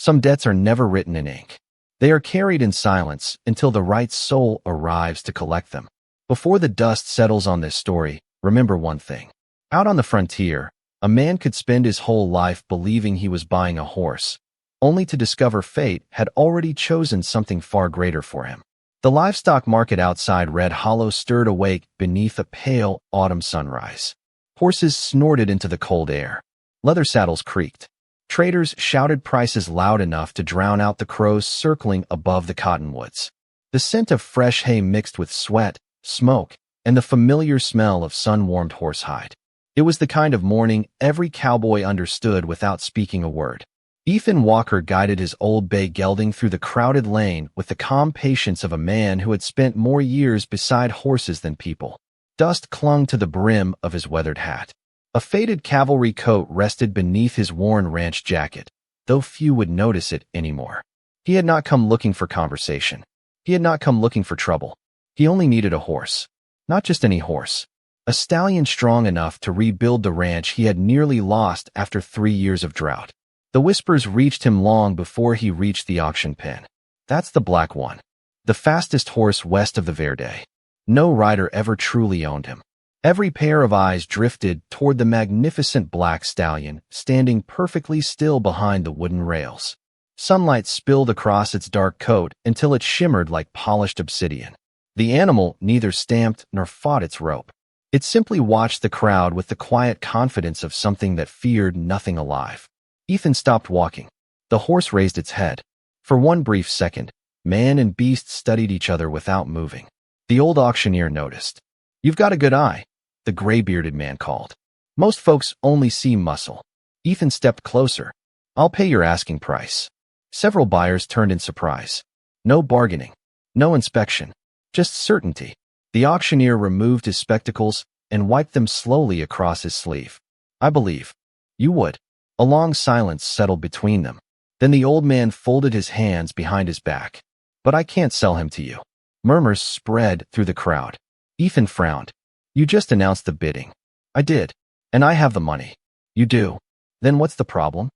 Some debts are never written in ink. They are carried in silence until the right soul arrives to collect them. Before the dust settles on this story, remember one thing. Out on the frontier, a man could spend his whole life believing he was buying a horse, only to discover fate had already chosen something far greater for him. The livestock market outside Red Hollow stirred awake beneath a pale autumn sunrise. Horses snorted into the cold air. Leather saddles creaked. Traders shouted prices loud enough to drown out the crows circling above the cottonwoods. The scent of fresh hay mixed with sweat, smoke, and the familiar smell of sun-warmed horsehide. It was the kind of morning every cowboy understood without speaking a word. Ethan Walker guided his old bay gelding through the crowded lane with the calm patience of a man who had spent more years beside horses than people. Dust clung to the brim of his weathered hat. A faded cavalry coat rested beneath his worn ranch jacket, though few would notice it anymore. He had not come looking for conversation. He had not come looking for trouble. He only needed a horse. Not just any horse. A stallion strong enough to rebuild the ranch he had nearly lost after 3 years of drought. The whispers reached him long before he reached the auction pen. That's the black one. The fastest horse west of the Verde. No rider ever truly owned him. Every pair of eyes drifted toward the magnificent black stallion, standing perfectly still behind the wooden rails. Sunlight spilled across its dark coat until it shimmered like polished obsidian. The animal neither stamped nor fought its rope. It simply watched the crowd with the quiet confidence of something that feared nothing alive. Ethan stopped walking. The horse raised its head. For one brief second, man and beast studied each other without moving. The old auctioneer noticed. "You've got a good eye," the gray-bearded man called. "Most folks only see muscle." Ethan stepped closer. "I'll pay your asking price." Several buyers turned in surprise. No bargaining. No inspection. Just certainty. The auctioneer removed his spectacles and wiped them slowly across his sleeve. "I believe you would." A long silence settled between them. Then the old man folded his hands behind his back. "But I can't sell him to you." Murmurs spread through the crowd. Ethan frowned. "You just announced the bidding." "I did. And I have the money." "You do? Then what's the problem?"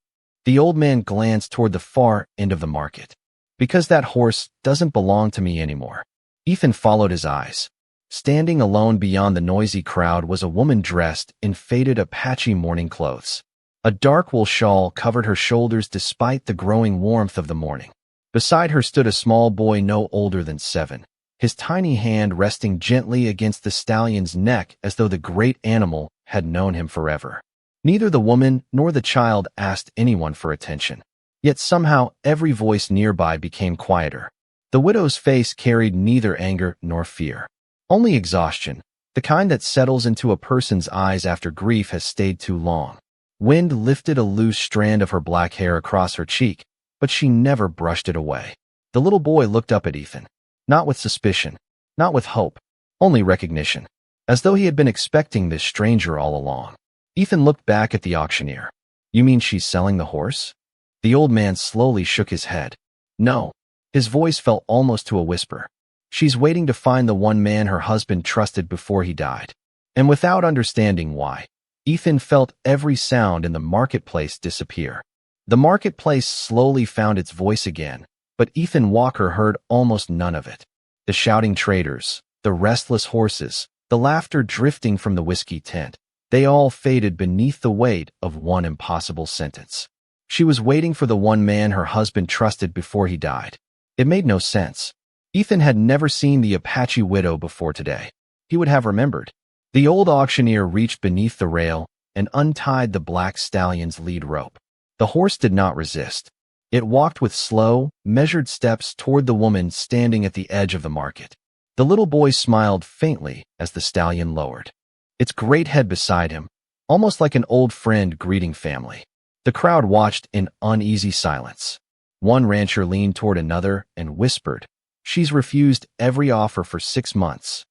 The old man glanced toward the far end of the market. "Because that horse doesn't belong to me anymore." Ethan followed his eyes. Standing alone beyond the noisy crowd was a woman dressed in faded Apache morning clothes. A dark wool shawl covered her shoulders despite the growing warmth of the morning. Beside her stood a small boy no older than 7, his tiny hand resting gently against the stallion's neck as though the great animal had known him forever. Neither the woman nor the child asked anyone for attention. Yet somehow every voice nearby became quieter. The widow's face carried neither anger nor fear. Only exhaustion, the kind that settles into a person's eyes after grief has stayed too long. Wind lifted a loose strand of her black hair across her cheek, but she never brushed it away. The little boy looked up at Ethan. Not with suspicion, not with hope, only recognition, as though he had been expecting this stranger all along. Ethan looked back at the auctioneer. "You mean she's selling the horse?" The old man slowly shook his head. "No." His voice fell almost to a whisper. "She's waiting to find the one man her husband trusted before he died." And without understanding why, Ethan felt every sound in the marketplace disappear. The marketplace slowly found its voice again, but Ethan Walker heard almost none of it. The shouting traders, the restless horses, the laughter drifting from the whiskey tent, they all faded beneath the weight of one impossible sentence. She was waiting for the one man her husband trusted before he died. It made no sense. Ethan had never seen the Apache widow before today. He would have remembered. The old auctioneer reached beneath the rail and untied the black stallion's lead rope. The horse did not resist. It walked with slow, measured steps toward the woman standing at the edge of the market. The little boy smiled faintly as the stallion lowered, its great head beside him, almost like an old friend greeting family. The crowd watched in uneasy silence. One rancher leaned toward another and whispered, "She's refused every offer for 6 months.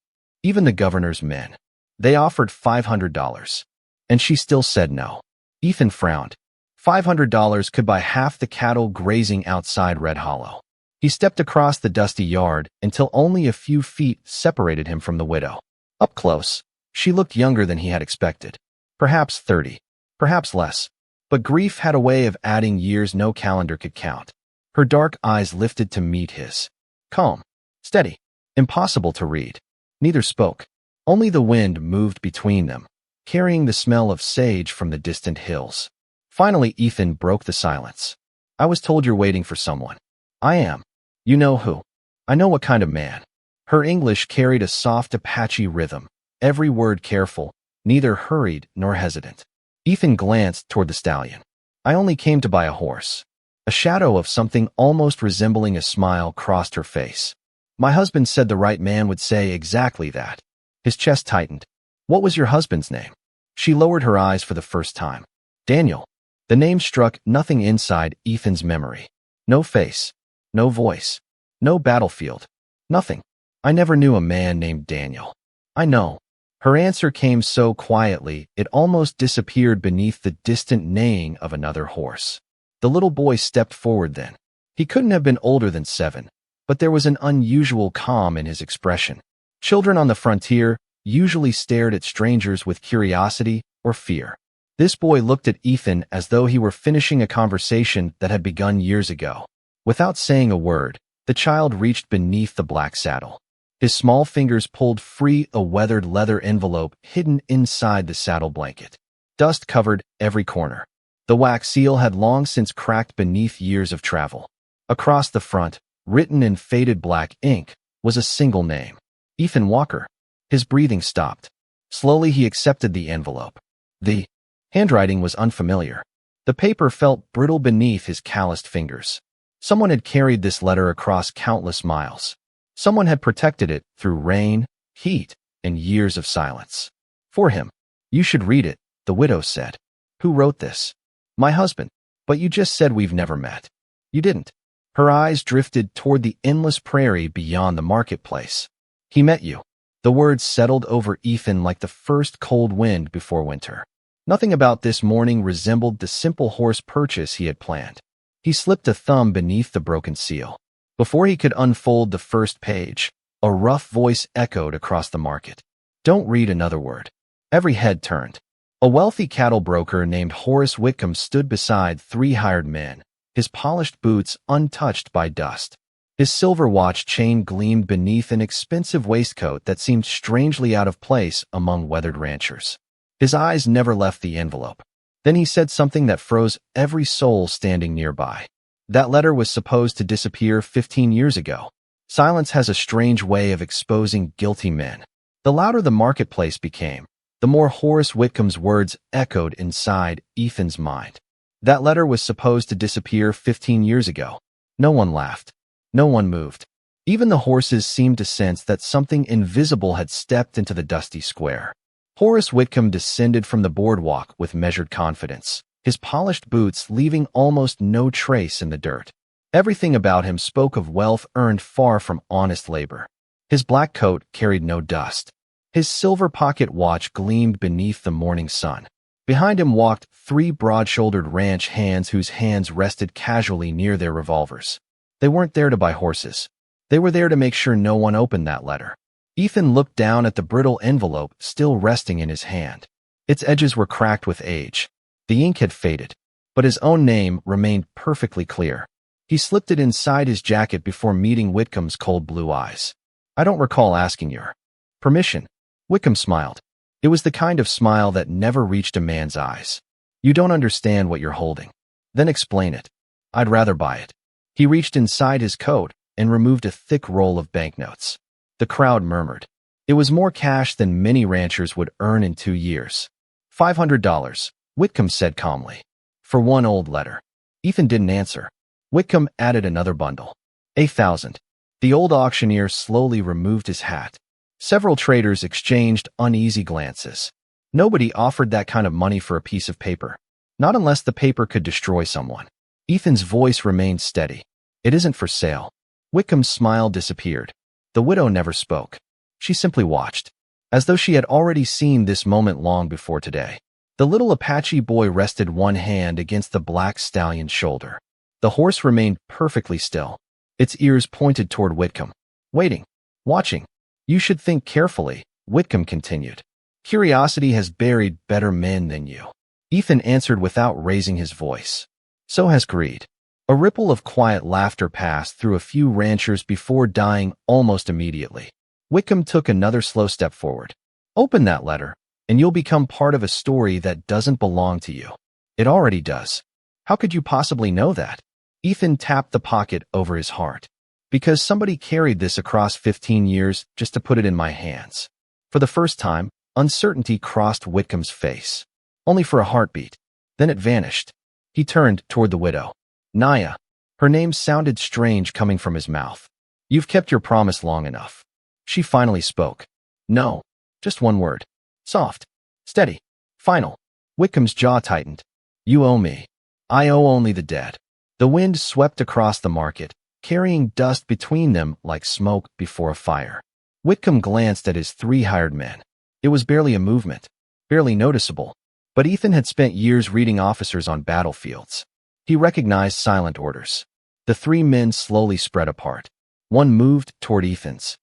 Even the governor's men. They offered $500, and she still said no." Ethan frowned. $500 could buy half the cattle grazing outside Red Hollow. He stepped across the dusty yard until only a few feet separated him from the widow. Up close, she looked younger than he had expected. Perhaps 30, perhaps less. But grief had a way of adding years no calendar could count. Her dark eyes lifted to meet his. Calm. Steady. Impossible to read. Neither spoke. Only the wind moved between them, carrying the smell of sage from the distant hills. Finally, Ethan broke the silence. I was told you're waiting for someone. I am. You know who. I know what kind of man. Her English carried a soft Apache rhythm, every word careful, neither hurried nor hesitant. Ethan glanced toward the stallion. I only came to buy a horse. A shadow of something almost resembling a smile crossed her face. My husband said the right man would say exactly that. His chest tightened. What was your husband's name? She lowered her eyes for the first time. Daniel. The name struck nothing inside Ethan's memory. No face. No voice. No battlefield. Nothing. I never knew a man named Daniel. I know. Her answer came so quietly, it almost disappeared beneath the distant neighing of another horse. The little boy stepped forward then. He couldn't have been older than 7, but there was an unusual calm in his expression. Children on the frontier usually stared at strangers with curiosity or fear. This boy looked at Ethan as though he were finishing a conversation that had begun years ago. Without saying a word, the child reached beneath the black saddle. His small fingers pulled free a weathered leather envelope hidden inside the saddle blanket. Dust covered every corner. The wax seal had long since cracked beneath years of travel. Across the front, written in faded black ink, was a single name. Ethan Walker. His breathing stopped. Slowly he accepted the envelope. The handwriting was unfamiliar. The paper felt brittle beneath his calloused fingers. Someone had carried this letter across countless miles. Someone had protected it through rain, heat, and years of silence. For him. You should read it, the widow said. Who wrote this? My husband. But you just said we've never met. You didn't. Her eyes drifted toward the endless prairie beyond the marketplace. He met you. The words settled over Ethan like the first cold wind before winter. Nothing about this morning resembled the simple horse purchase he had planned. He slipped a thumb beneath the broken seal. Before he could unfold the first page, a rough voice echoed across the market. Don't read another word. Every head turned. A wealthy cattle broker named Horace Whitcomb stood beside 3 hired men, his polished boots untouched by dust. His silver watch chain gleamed beneath an expensive waistcoat that seemed strangely out of place among weathered ranchers. His eyes never left the envelope. Then he said something that froze every soul standing nearby. That letter was supposed to disappear 15 years ago. Silence has a strange way of exposing guilty men. The louder the marketplace became, the more Horace Whitcomb's words echoed inside Ethan's mind. That letter was supposed to disappear 15 years ago. No one laughed. No one moved. Even the horses seemed to sense that something invisible had stepped into the dusty square. Horace Whitcomb descended from the boardwalk with measured confidence, his polished boots leaving almost no trace in the dirt. Everything about him spoke of wealth earned far from honest labor. His black coat carried no dust. His silver pocket watch gleamed beneath the morning sun. Behind him walked 3 broad-shouldered ranch hands whose hands rested casually near their revolvers. They weren't there to buy horses. They were there to make sure no one opened that letter. Ethan looked down at the brittle envelope still resting in his hand. Its edges were cracked with age. The ink had faded, but his own name remained perfectly clear. He slipped it inside his jacket before meeting Whitcomb's cold blue eyes. I don't recall asking your permission. Whitcomb smiled. It was the kind of smile that never reached a man's eyes. You don't understand what you're holding. Then explain it. I'd rather buy it. He reached inside his coat and removed a thick roll of banknotes. The crowd murmured. It was more cash than many ranchers would earn in 2 years. $500, Whitcomb said calmly. For one old letter. Ethan didn't answer. Whitcomb added another bundle. 8,000. The old auctioneer slowly removed his hat. Several traders exchanged uneasy glances. Nobody offered that kind of money for a piece of paper. Not unless the paper could destroy someone. Ethan's voice remained steady. It isn't for sale. Whitcomb's smile disappeared. The widow never spoke. She simply watched, as though she had already seen this moment long before today. The little Apache boy rested one hand against the black stallion's shoulder. The horse remained perfectly still, its ears pointed toward Whitcomb. Waiting. Watching. You should think carefully, Whitcomb continued. Curiosity has buried better men than you. Ethan answered without raising his voice. So has greed. A ripple of quiet laughter passed through a few ranchers before dying almost immediately. Wickham took another slow step forward. Open that letter, and you'll become part of a story that doesn't belong to you. It already does. How could you possibly know that? Ethan tapped the pocket over his heart. Because somebody carried this across 15 years just to put it in my hands. For the first time, uncertainty crossed Whitcomb's face. Only for a heartbeat. Then it vanished. He turned toward the widow. Naya. Her name sounded strange coming from his mouth. You've kept your promise long enough. She finally spoke. No. Just one word. Soft. Steady. Final. Whitcomb's jaw tightened. You owe me. I owe only the dead. The wind swept across the market, carrying dust between them like smoke before a fire. Whitcomb glanced at his 3 hired men. It was barely a movement, barely noticeable, but Ethan had spent years reading officers on battlefields. He recognized silent orders. The 3 men slowly spread apart. One moved toward Ethan's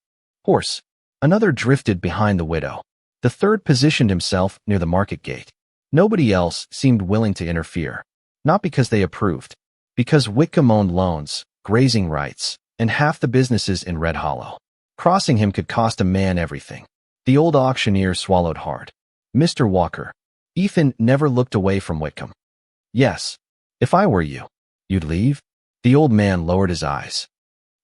horse. Another drifted behind the widow. The third positioned himself near the market gate. Nobody else seemed willing to interfere. Not because they approved. Because Whitcomb owned loans, grazing rights, and half the businesses in Red Hollow. Crossing him could cost a man everything. The old auctioneer swallowed hard. Mr. Walker. Ethan never looked away from Whitcomb. Yes. If I were you, you'd leave? The old man lowered his eyes.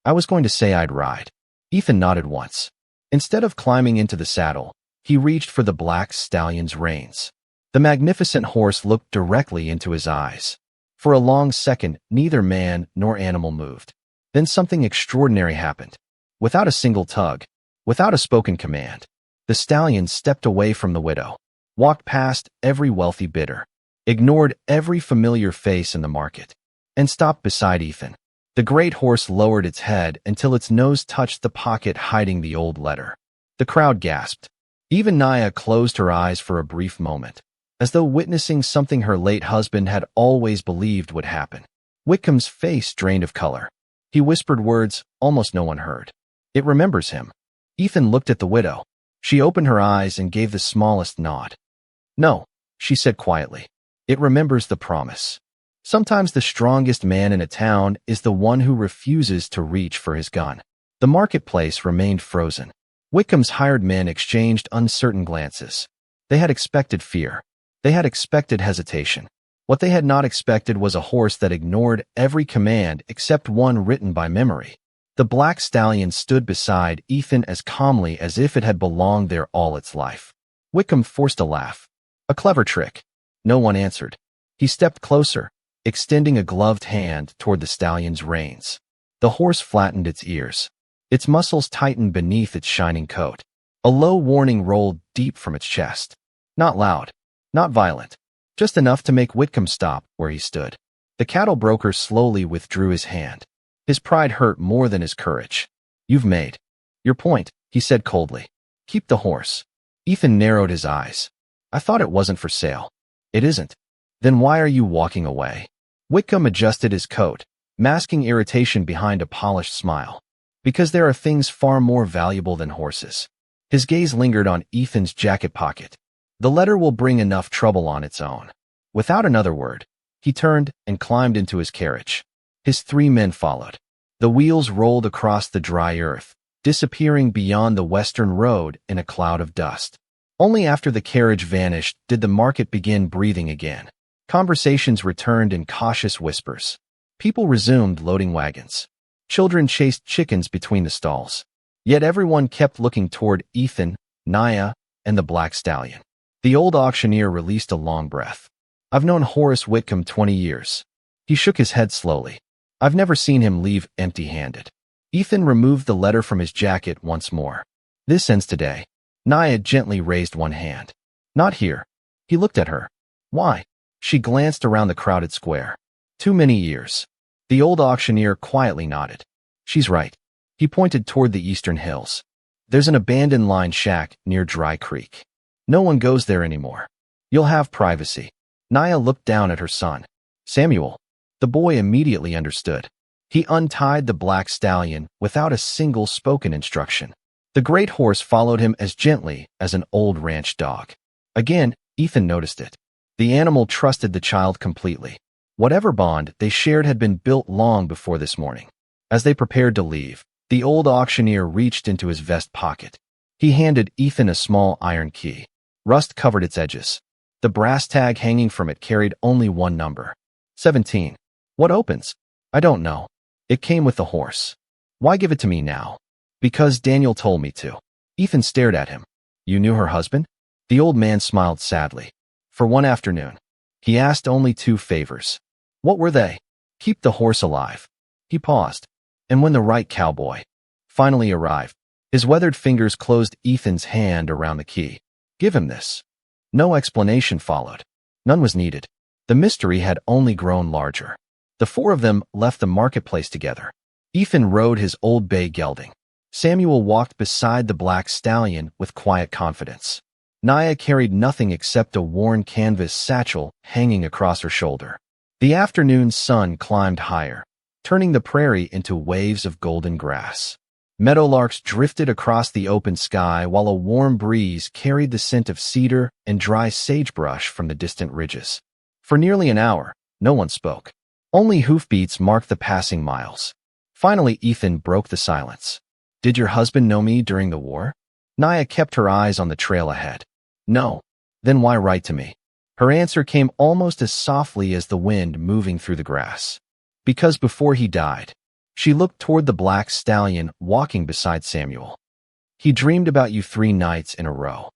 I was going to say I'd ride. Ethan nodded once. Instead of climbing into the saddle, he reached for the black stallion's reins. The magnificent horse looked directly into his eyes. For a long second, neither man nor animal moved. Then something extraordinary happened. Without a single tug, without a spoken command, the stallion stepped away from the widow, walked past every wealthy bidder, ignored every familiar face in the market, and stopped beside Ethan. The great horse lowered its head until its nose touched the pocket hiding the old letter. The crowd gasped. Even Naya closed her eyes for a brief moment, as though witnessing something her late husband had always believed would happen. Whitcomb's face drained of color. He whispered words almost no one heard. It remembers him. Ethan looked at the widow. She opened her eyes and gave the smallest nod. No, she said quietly. It remembers the promise. Sometimes the strongest man in a town is the one who refuses to reach for his gun. The marketplace remained frozen. Whitcomb's hired men exchanged uncertain glances. They had expected fear. They had expected hesitation. What they had not expected was a horse that ignored every command except one written by memory. The black stallion stood beside Ethan as calmly as if it had belonged there all its life. Whitcomb forced a laugh. A clever trick. No one answered. He stepped closer, extending a gloved hand toward the stallion's reins. The horse flattened its ears. Its muscles tightened beneath its shining coat. A low warning rolled deep from its chest. Not loud, not violent, just enough to make Whitcomb stop where he stood. The cattle broker slowly withdrew his hand. His pride hurt more than his courage. You've made your point, he said coldly. Keep the horse. Ethan narrowed his eyes. I thought it wasn't for sale. It isn't. Then why are you walking away? Whitcomb adjusted his coat, masking irritation behind a polished smile. Because there are things far more valuable than horses. His gaze lingered on Ethan's jacket pocket. The letter will bring enough trouble on its own. Without another word, he turned and climbed into his carriage. His 3 men followed. The wheels rolled across the dry earth, disappearing beyond the western road in a cloud of dust. Only after the carriage vanished did the market begin breathing again. Conversations returned in cautious whispers. People resumed loading wagons. Children chased chickens between the stalls. Yet everyone kept looking toward Ethan, Naya, and the black stallion. The old auctioneer released a long breath. I've known Horace Whitcomb 20 years. He shook his head slowly. I've never seen him leave empty-handed. Ethan removed the letter from his jacket once more. This ends today. Naya gently raised one hand. Not here. He looked at her. Why? She glanced around the crowded square. Too many years. The old auctioneer quietly nodded. She's right. He pointed toward the eastern hills. There's an abandoned line shack near Dry Creek. No one goes there anymore. You'll have privacy. Naya looked down at her son. Samuel. The boy immediately understood. He untied the black stallion without a single spoken instruction. The great horse followed him as gently as an old ranch dog. Again, Ethan noticed it. The animal trusted the child completely. Whatever bond they shared had been built long before this morning. As they prepared to leave, the old auctioneer reached into his vest pocket. He handed Ethan a small iron key. Rust covered its edges. The brass tag hanging from it carried only one number. 17. What opens? I don't know. It came with the horse. Why give it to me now? Because Daniel told me to. Ethan stared at him. You knew her husband? The old man smiled sadly. For one afternoon. He asked only 2 favors. What were they? Keep the horse alive. He paused. And when the right cowboy finally arrived, his weathered fingers closed Ethan's hand around the key. Give him this. No explanation followed. None was needed. The mystery had only grown larger. The 4 of them left the marketplace together. Ethan rode his old bay gelding. Samuel walked beside the black stallion with quiet confidence. Naya carried nothing except a worn canvas satchel hanging across her shoulder. The afternoon sun climbed higher, turning the prairie into waves of golden grass. Meadowlarks drifted across the open sky while a warm breeze carried the scent of cedar and dry sagebrush from the distant ridges. For nearly an hour, no one spoke. Only hoofbeats marked the passing miles. Finally, Ethan broke the silence. Did your husband know me during the war? Naya kept her eyes on the trail ahead. No. Then why write to me? Her answer came almost as softly as the wind moving through the grass. Because before he died, she looked toward the black stallion walking beside Samuel. He dreamed about you 3 nights in a row.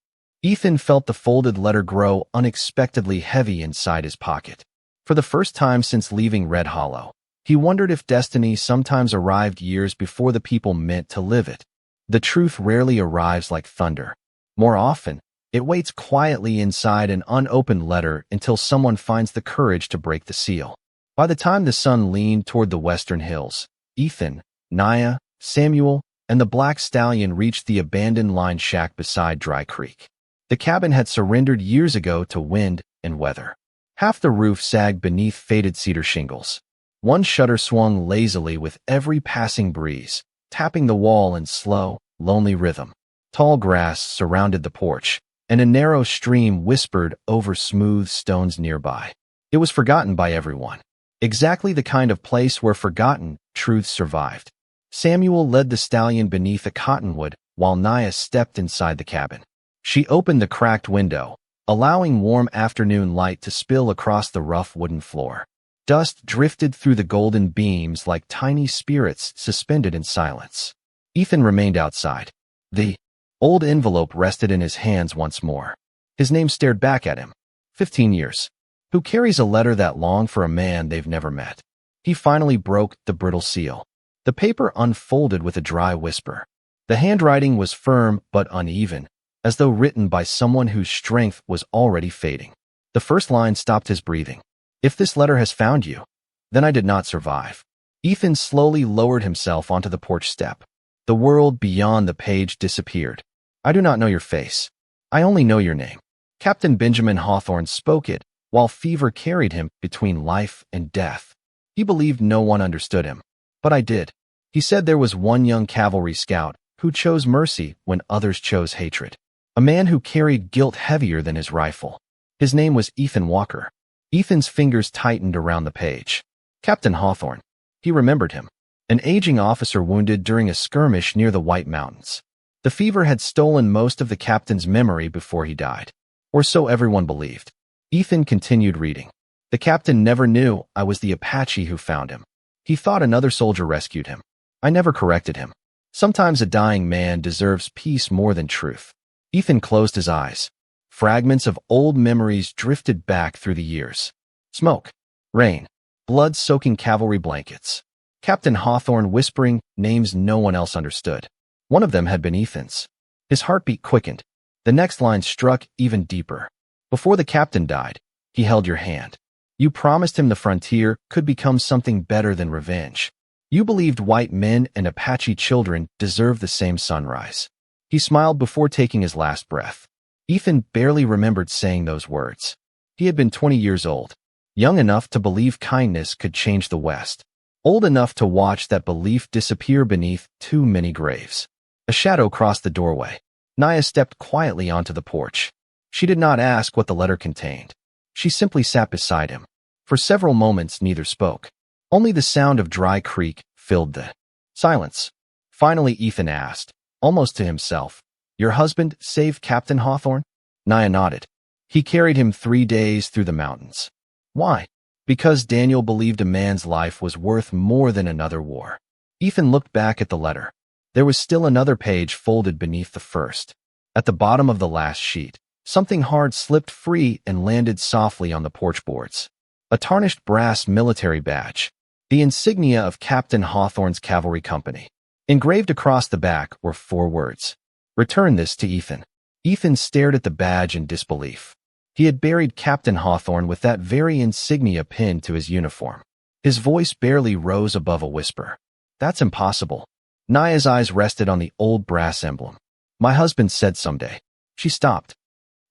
Ethan felt the folded letter grow unexpectedly heavy inside his pocket. For the first time since leaving Red Hollow, he wondered if destiny sometimes arrived years before the people meant to live it. The truth rarely arrives like thunder. More often, it waits quietly inside an unopened letter until someone finds the courage to break the seal. By the time the sun leaned toward the western hills, Ethan, Naya, Samuel, and the black stallion reached the abandoned line shack beside Dry Creek. The cabin had surrendered years ago to wind and weather. Half the roof sagged beneath faded cedar shingles. One shutter swung lazily with every passing breeze, tapping the wall in slow, lonely rhythm. Tall grass surrounded the porch, and a narrow stream whispered over smooth stones nearby. It was forgotten by everyone. Exactly the kind of place where forgotten truths survived. Samuel led the stallion beneath a cottonwood while Naya stepped inside the cabin. She opened the cracked window, allowing warm afternoon light to spill across the rough wooden floor. Dust drifted through the golden beams like tiny spirits suspended in silence. Ethan remained outside. The old envelope rested in his hands once more. His name stared back at him. 15 years. Who carries a letter that long for a man they've never met? He finally broke the brittle seal. The paper unfolded with a dry whisper. The handwriting was firm but uneven, as though written by someone whose strength was already fading. The first line stopped his breathing. If this letter has found you, then I did not survive. Ethan slowly lowered himself onto the porch step. The world beyond the page disappeared. I do not know your face. I only know your name. Captain Benjamin Hawthorne spoke it, while fever carried him between life and death. He believed no one understood him. But I did. He said there was one young cavalry scout who chose mercy when others chose hatred. A man who carried guilt heavier than his rifle. His name was Ethan Walker. Ethan's fingers tightened around the page. Captain Hawthorne. He remembered him. An aging officer wounded during a skirmish near the White Mountains. The fever had stolen most of the captain's memory before he died. Or so everyone believed. Ethan continued reading. The captain never knew I was the Apache who found him. He thought another soldier rescued him. I never corrected him. Sometimes a dying man deserves peace more than truth. Ethan closed his eyes. Fragments of old memories drifted back through the years. Smoke, rain, blood-soaking cavalry blankets. Captain Hawthorne whispering names no one else understood. One of them had been Ethan's. His heartbeat quickened. The next line struck even deeper. Before the captain died, he held your hand. You promised him the frontier could become something better than revenge. You believed white men and Apache children deserved the same sunrise. He smiled before taking his last breath. Ethan barely remembered saying those words. He had been 20 years old, young enough to believe kindness could change the West, old enough to watch that belief disappear beneath too many graves. A shadow crossed the doorway. Naya stepped quietly onto the porch. She did not ask what the letter contained. She simply sat beside him. For several moments, neither spoke. Only the sound of dry creek filled the silence. Finally, Ethan asked, almost to himself, "Your husband saved Captain Hawthorne?" Nia nodded. "He carried him 3 days through the mountains." "Why?" "Because Daniel believed a man's life was worth more than another war." Ethan looked back at the letter. There was still another page folded beneath the first. At the bottom of the last sheet, something hard slipped free and landed softly on the porch boards. A tarnished brass military badge. The insignia of Captain Hawthorne's cavalry company. Engraved across the back were 4 words. "Return this to Ethan." Ethan stared at the badge in disbelief. He had buried Captain Hawthorne with that very insignia pinned to his uniform. His voice barely rose above a whisper. "That's impossible." Nia's eyes rested on the old brass emblem. "My husband said someday." She stopped.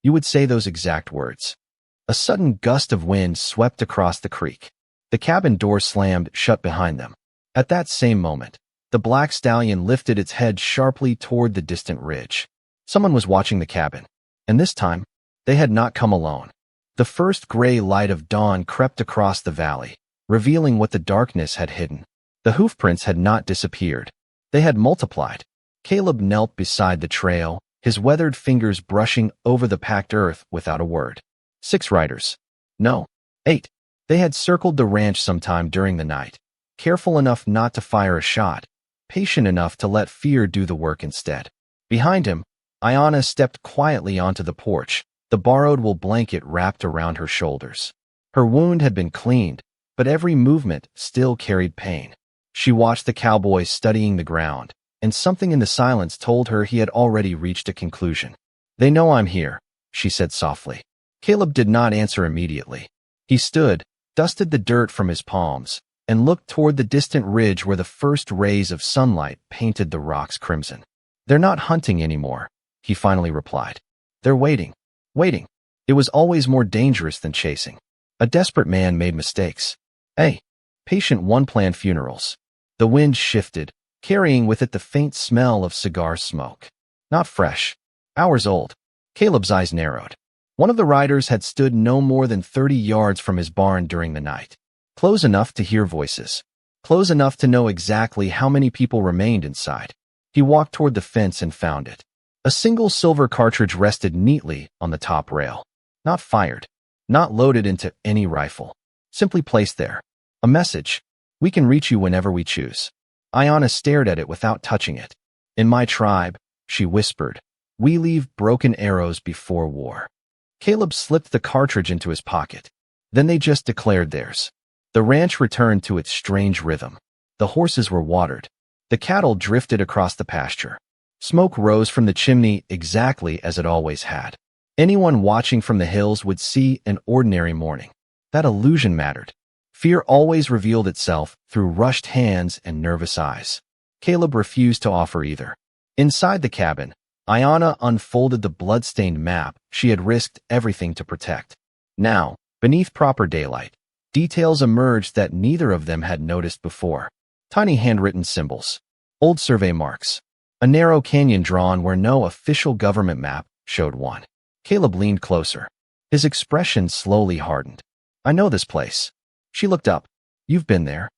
"You would say those exact words." A sudden gust of wind swept across the creek. The cabin door slammed shut behind them. At that same moment, the black stallion lifted its head sharply toward the distant ridge. Someone was watching the cabin, and this time, they had not come alone. The first gray light of dawn crept across the valley, revealing what the darkness had hidden. The hoofprints had not disappeared. They had multiplied. Caleb knelt beside the trail, his weathered fingers brushing over the packed earth without a word. 6 riders. No, 8. They had circled the ranch sometime during the night, careful enough not to fire a shot, patient enough to let fear do the work instead. Behind him, Ayana stepped quietly onto the porch, the borrowed wool blanket wrapped around her shoulders. Her wound had been cleaned, but every movement still carried pain. She watched the cowboy studying the ground, and something in the silence told her he had already reached a conclusion. "They know I'm here," she said softly. Caleb did not answer immediately. He stood, dusted the dirt from his palms, and looked toward the distant ridge where the first rays of sunlight painted the rocks crimson. "They're not hunting anymore," he finally replied. "They're waiting. Waiting. It was always more dangerous than chasing. A desperate man made mistakes. Hey, patient one planned funerals." The wind shifted, carrying with it the faint smell of cigar smoke. Not fresh. Hours old. Caleb's eyes narrowed. One of the riders had stood no more than 30 yards from his barn during the night. Close enough to hear voices. Close enough to know exactly how many people remained inside. He walked toward the fence and found it. A single silver cartridge rested neatly on the top rail. Not fired. Not loaded into any rifle. Simply placed there. A message. "We can reach you whenever we choose." Ayana stared at it without touching it. "In my tribe," she whispered, "we leave broken arrows before war." Caleb slipped the cartridge into his pocket. Then they just declared theirs. The ranch returned to its strange rhythm. The horses were watered. The cattle drifted across the pasture. Smoke rose from the chimney exactly as it always had. Anyone watching from the hills would see an ordinary morning. That illusion mattered. Fear always revealed itself through rushed hands and nervous eyes. Caleb refused to offer either. Inside the cabin, Ayana unfolded the blood-stained map she had risked everything to protect. Now, beneath proper daylight, details emerged that neither of them had noticed before. Tiny handwritten symbols. Old survey marks. A narrow canyon drawn where no official government map showed one. Caleb leaned closer. His expression slowly hardened. "I know this place." She looked up. "You've been there."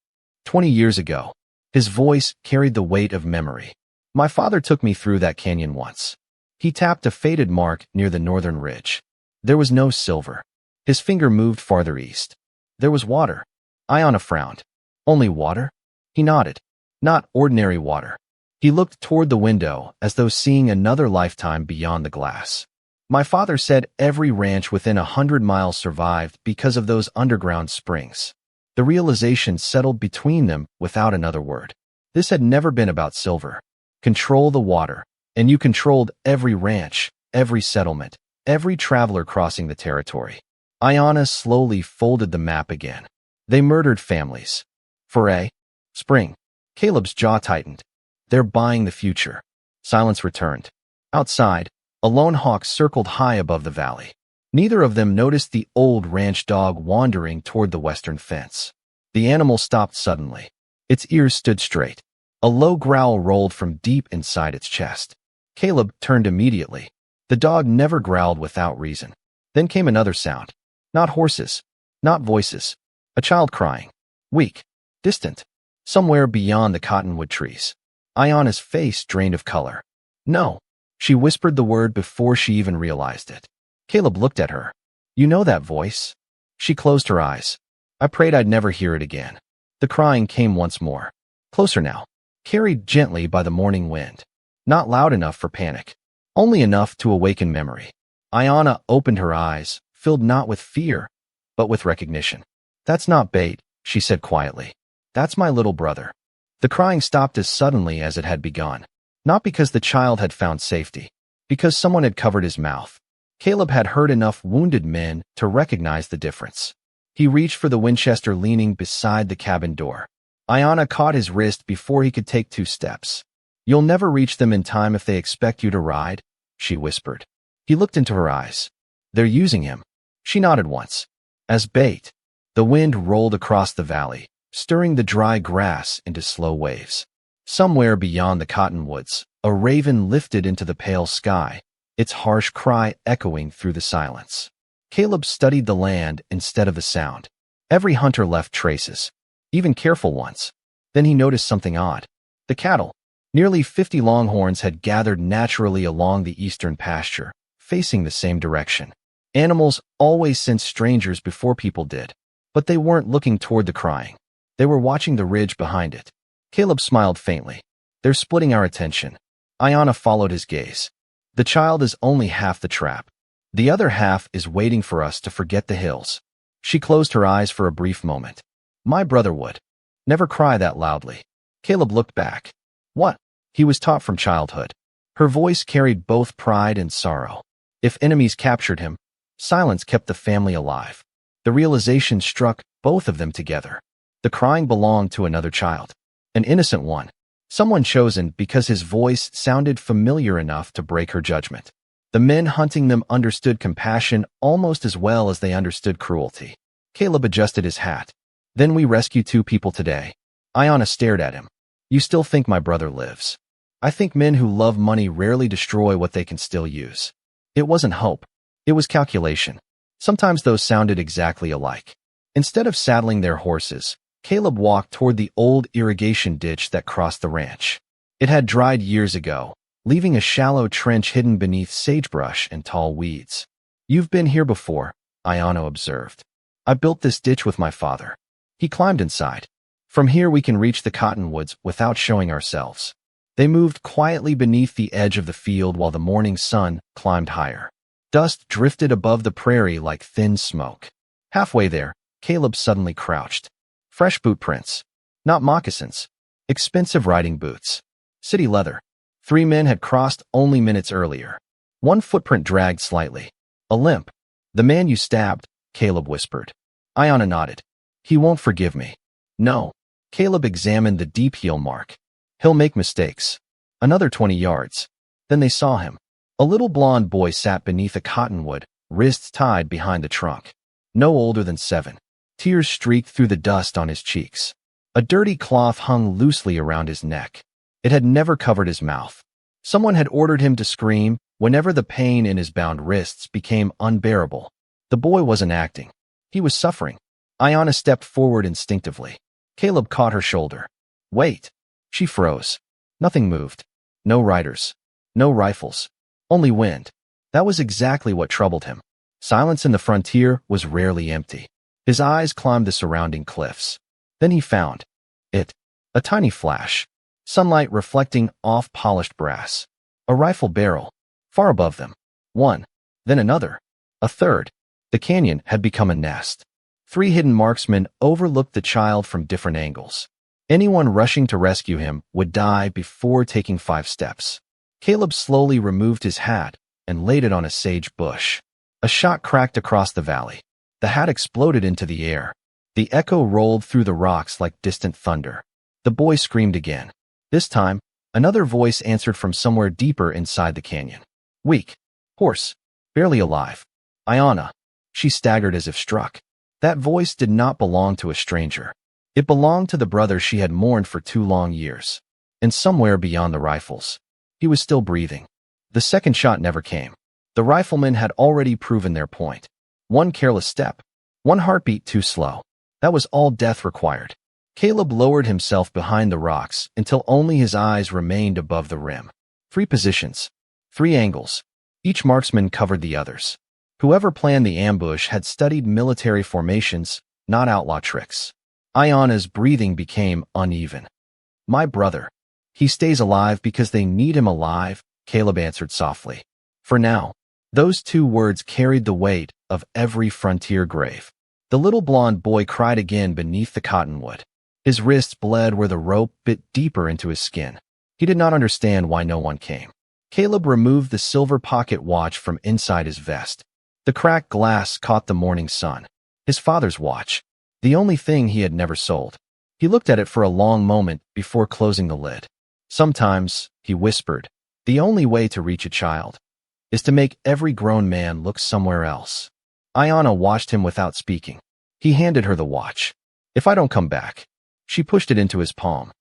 20 years ago. His voice carried the weight of memory. "My father took me through that canyon once." He tapped a faded mark near the northern ridge. There was no silver. His finger moved farther east. There was water. Ayana frowned. "Only water?" He nodded. "Not ordinary water." He looked toward the window as though seeing another lifetime beyond the glass. "My father said every ranch within 100 miles survived because of those underground springs." The realization settled between them without another word. This had never been about silver. Control the water, and you controlled every ranch, every settlement, every traveler crossing the territory. Ayana slowly folded the map again. They murdered families. For a spring. Caleb's jaw tightened. They're buying the future. Silence returned. Outside, a lone hawk circled high above the valley. Neither of them noticed the old ranch dog wandering toward the western fence. The animal stopped suddenly. Its ears stood straight. A low growl rolled from deep inside its chest. Caleb turned immediately. The dog never growled without reason. Then came another sound. Not horses. Not voices. A child crying. Weak. Distant. Somewhere beyond the cottonwood trees. Ayana's face drained of color. No. She whispered the word before she even realized it. Caleb looked at her. You know that voice? She closed her eyes. I prayed I'd never hear it again. The crying came once more. Closer now. Carried gently by the morning wind. Not loud enough for panic. Only enough to awaken memory. Ayana opened her eyes, filled not with fear, but with recognition. That's not bait, she said quietly. That's my little brother. The crying stopped as suddenly as it had begun. Not because the child had found safety. Because someone had covered his mouth. Caleb had heard enough wounded men to recognize the difference. He reached for the Winchester leaning beside the cabin door. Ayana caught his wrist before he could take 2 steps. You'll never reach them in time if they expect you to ride, she whispered. He looked into her eyes. They're using him. She nodded once. As bait. The wind rolled across the valley, stirring the dry grass into slow waves. Somewhere beyond the cottonwoods, a raven lifted into the pale sky, its harsh cry echoing through the silence. Caleb studied the land instead of the sound. Every hunter left traces, even careful ones. Then he noticed something odd. The cattle. Nearly 50 longhorns had gathered naturally along the eastern pasture, facing the same direction. Animals always sensed strangers before people did, but they weren't looking toward the crying. They were watching the ridge behind it. Caleb smiled faintly. They're splitting our attention. Ayana followed his gaze. The child is only half the trap. The other half is waiting for us to forget the hills. She closed her eyes for a brief moment. My brother would never cry that loudly. Caleb looked back. What? He was taught from childhood. Her voice carried both pride and sorrow. If enemies captured him, silence kept the family alive. The realization struck both of them together. The crying belonged to another child. An innocent one. Someone chosen because his voice sounded familiar enough to break her judgment. The men hunting them understood compassion almost as well as they understood cruelty. Caleb adjusted his hat. Then we rescue 2 people today. Ayana stared at him. You still think my brother lives? I think men who love money rarely destroy what they can still use. It wasn't hope. It was calculation. Sometimes those sounded exactly alike. Instead of saddling their horses, Caleb walked toward the old irrigation ditch that crossed the ranch. It had dried years ago, leaving a shallow trench hidden beneath sagebrush and tall weeds. You've been here before, Ayana observed. I built this ditch with my father. He climbed inside. From here we can reach the cottonwoods without showing ourselves. They moved quietly beneath the edge of the field while the morning sun climbed higher. Dust drifted above the prairie like thin smoke. Halfway there, Caleb suddenly crouched. Fresh boot prints. Not moccasins. Expensive riding boots. City leather. 3 men had crossed only minutes earlier. One footprint dragged slightly. A limp. The man you stabbed, Caleb whispered. Ayana nodded. He won't forgive me. No. Caleb examined the deep heel mark. He'll make mistakes. Another 20 yards. Then they saw him. A little blond boy sat beneath a cottonwood, wrists tied behind the trunk. No older than 7. Tears streaked through the dust on his cheeks. A dirty cloth hung loosely around his neck. It had never covered his mouth. Someone had ordered him to scream whenever the pain in his bound wrists became unbearable. The boy wasn't acting. He was suffering. Ayana stepped forward instinctively. Caleb caught her shoulder. Wait. She froze. Nothing moved. No riders. No rifles. Only wind. That was exactly what troubled him. Silence in the frontier was rarely empty. His eyes climbed the surrounding cliffs. Then he found it. A tiny flash. Sunlight reflecting off polished brass. A rifle barrel. Far above them. One. Then another. A third. The canyon had become a nest. 3 hidden marksmen overlooked the child from different angles. Anyone rushing to rescue him would die before taking 5 steps. Caleb slowly removed his hat and laid it on a sage bush. A shot cracked across the valley. The hat exploded into the air. The echo rolled through the rocks like distant thunder. The boy screamed again. This time, another voice answered from somewhere deeper inside the canyon. Weak. Hoarse. Barely alive. Ayana. She staggered as if struck. That voice did not belong to a stranger. It belonged to the brother she had mourned for 2 long years. And somewhere beyond the rifles, he was still breathing. The second shot never came. The riflemen had already proven their point. One careless step. One heartbeat too slow. That was all death required. Caleb lowered himself behind the rocks until only his eyes remained above the rim. 3 positions. 3 angles. Each marksman covered the others. Whoever planned the ambush had studied military formations, not outlaw tricks. Ayana's breathing became uneven. My brother. He stays alive because they need him alive, Caleb answered softly. For now. Those 2 words carried the weight of every frontier grave. The little blond boy cried again beneath the cottonwood. His wrists bled where the rope bit deeper into his skin. He did not understand why no one came. Caleb removed the silver pocket watch from inside his vest. The cracked glass caught the morning sun. His father's watch. The only thing he had never sold. He looked at it for a long moment before closing the lid. Sometimes, he whispered, the only way to reach a child is to make every grown man look somewhere else. Ayana watched him without speaking. He handed her the watch. If I don't come back. She pushed it into his palm.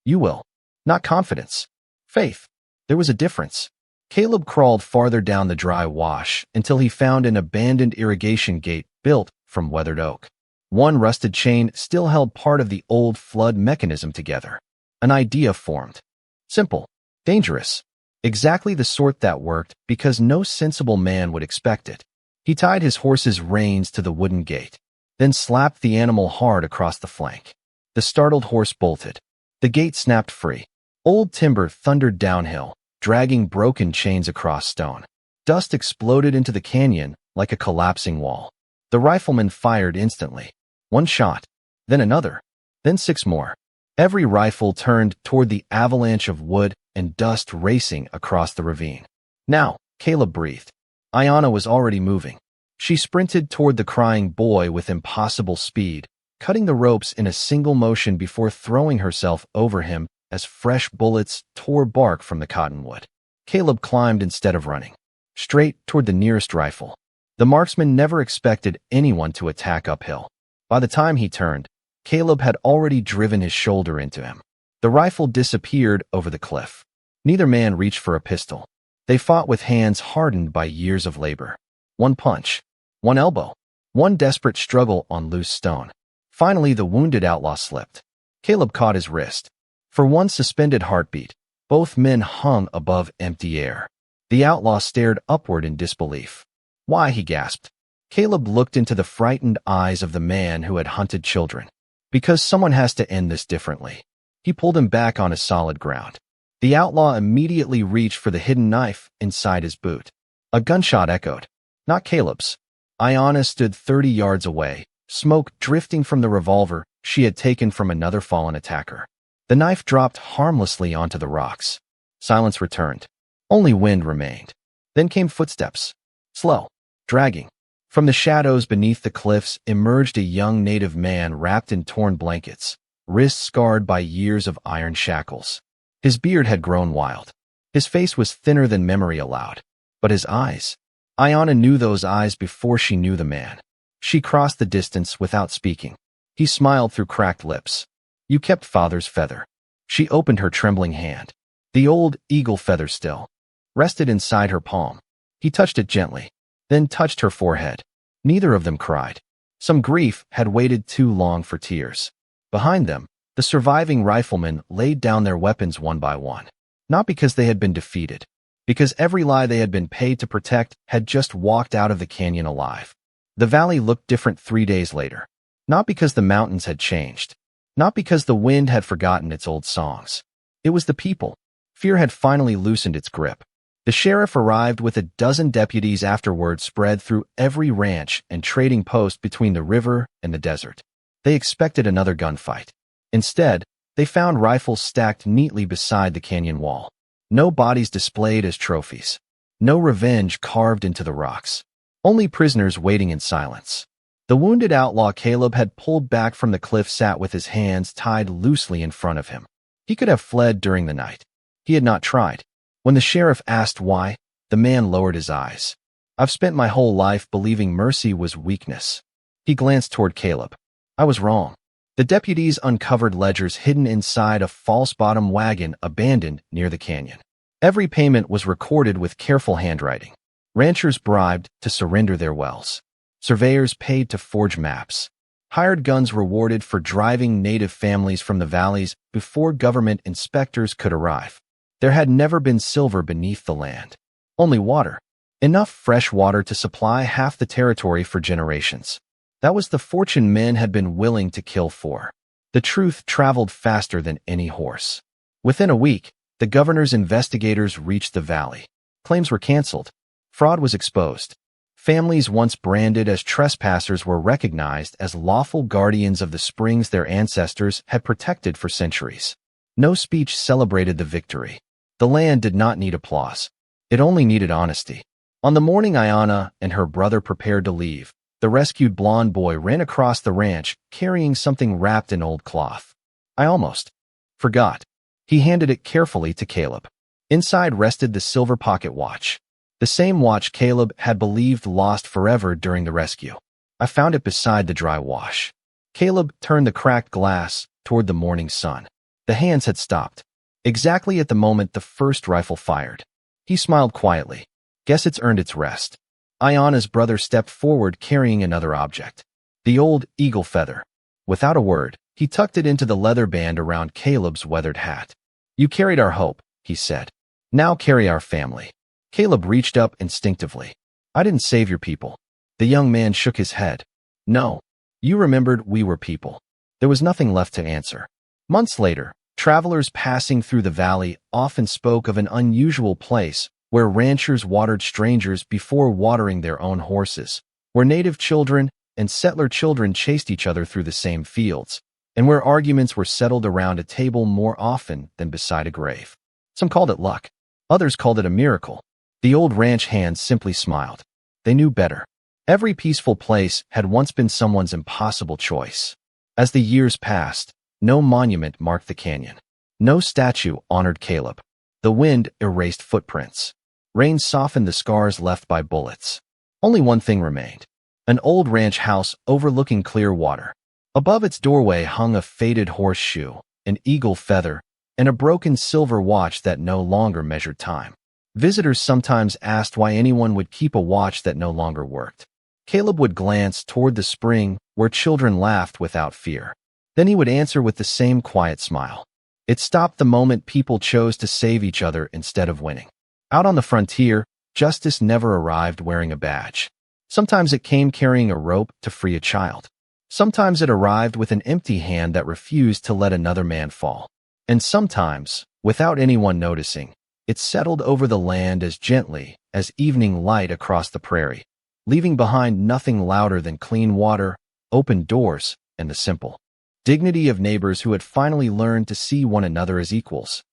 You will. Not confidence. Faith. There was a difference. Caleb crawled farther down the dry wash until he found an abandoned irrigation gate built from weathered oak. One rusted chain still held part of the old flood mechanism together. An idea formed. Simple. Dangerous. Exactly the sort that worked because no sensible man would expect it. He tied his horse's reins to the wooden gate, then slapped the animal hard across the flank. The startled horse bolted. The gate snapped free. Old timber thundered downhill, dragging broken chains across stone. Dust exploded into the canyon like a collapsing wall. The rifleman fired instantly. 1 shot, then another, then 6 more. Every rifle turned toward the avalanche of wood and dust racing across the ravine. Now, Caleb breathed. Ayana was already moving. She sprinted toward the crying boy with impossible speed, cutting the ropes in a single motion before throwing herself over him as fresh bullets tore bark from the cottonwood. Caleb climbed instead of running, straight toward the nearest rifle. The marksman never expected anyone to attack uphill. By the time he turned, Caleb had already driven his shoulder into him. The rifle disappeared over the cliff. Neither man reached for a pistol. They fought with hands hardened by years of labor. 1 punch, 1 elbow, 1 desperate struggle on loose stone. Finally, the wounded outlaw slipped. Caleb caught his wrist. For 1 suspended heartbeat, both men hung above empty air. The outlaw stared upward in disbelief. Why, he gasped. Caleb looked into the frightened eyes of the man who had hunted children. Because someone has to end this differently. He pulled him back on his solid ground. The outlaw immediately reached for the hidden knife inside his boot. A gunshot echoed. Not Caleb's. Ayana stood 30 yards away, smoke drifting from the revolver she had taken from another fallen attacker. The knife dropped harmlessly onto the rocks. Silence returned. Only wind remained. Then came footsteps. Slow. Dragging. From the shadows beneath the cliffs emerged a young native man wrapped in torn blankets, wrists scarred by years of iron shackles. His beard had grown wild. His face was thinner than memory allowed. But his eyes. Ayana knew those eyes before she knew the man. She crossed the distance without speaking. He smiled through cracked lips. You kept father's feather. She opened her trembling hand. The old eagle feather still rested inside her palm. He touched it gently, then touched her forehead. Neither of them cried. Some grief had waited too long for tears. Behind them, the surviving riflemen laid down their weapons one by one. Not because they had been defeated, because every lie they had been paid to protect had just walked out of the canyon alive. The valley looked different 3 days later. Not because the mountains had changed. Not because the wind had forgotten its old songs. It was the people. Fear had finally loosened its grip. The sheriff arrived with a dozen deputies afterward spread through every ranch and trading post between the river and the desert. They expected another gunfight. Instead, they found rifles stacked neatly beside the canyon wall. No bodies displayed as trophies. No revenge carved into the rocks. Only prisoners waiting in silence. The wounded outlaw Caleb had pulled back from the cliff sat with his hands tied loosely in front of him. He could have fled during the night. He had not tried. When the sheriff asked why, the man lowered his eyes. I've spent my whole life believing mercy was weakness. He glanced toward Caleb. I was wrong. The deputies uncovered ledgers hidden inside a false bottom wagon abandoned near the canyon. Every payment was recorded with careful handwriting. Ranchers bribed to surrender their wells. Surveyors paid to forge maps. Hired guns rewarded for driving native families from the valleys before government inspectors could arrive. There had never been silver beneath the land. Only water. Enough fresh water to supply half the territory for generations. That was the fortune men had been willing to kill for. The truth traveled faster than any horse. Within a week, the governor's investigators reached the valley. Claims were canceled. Fraud was exposed. Families once branded as trespassers were recognized as lawful guardians of the springs their ancestors had protected for centuries. No speech celebrated the victory. The land did not need applause. It only needed honesty. On the morning Ayana and her brother prepared to leave, the rescued blonde boy ran across the ranch carrying something wrapped in old cloth. I almost forgot. He handed it carefully to Caleb. Inside rested the silver pocket watch. The same watch Caleb had believed lost forever during the rescue. I found it beside the dry wash. Caleb turned the cracked glass toward the morning sun. The hands had stopped. Exactly at the moment the first rifle fired. He smiled quietly. Guess it's earned its rest. Ayana's brother stepped forward carrying another object. The old eagle feather. Without a word, he tucked it into the leather band around Caleb's weathered hat. You carried our hope, he said. Now carry our family. Caleb reached up instinctively. I didn't save your people. The young man shook his head. No. You remembered we were people. There was nothing left to answer. Months later, travelers passing through the valley often spoke of an unusual place where ranchers watered strangers before watering their own horses, where native children and settler children chased each other through the same fields, and where arguments were settled around a table more often than beside a grave. Some called it luck. Others called it a miracle. The old ranch hands simply smiled. They knew better. Every peaceful place had once been someone's impossible choice. As the years passed, no monument marked the canyon. No statue honored Caleb. The wind erased footprints. Rain softened the scars left by bullets. Only one thing remained. An old ranch house overlooking clear water. Above its doorway hung a faded horseshoe, an eagle feather, and a broken silver watch that no longer measured time. Visitors sometimes asked why anyone would keep a watch that no longer worked. Caleb would glance toward the spring where children laughed without fear. Then he would answer with the same quiet smile. It stopped the moment people chose to save each other instead of winning. Out on the frontier, justice never arrived wearing a badge. Sometimes it came carrying a rope to free a child. Sometimes it arrived with an empty hand that refused to let another man fall. And sometimes, without anyone noticing, it settled over the land as gently as evening light across the prairie, leaving behind nothing louder than clean water, open doors, and the simple dignity of neighbors who had finally learned to see one another as equals.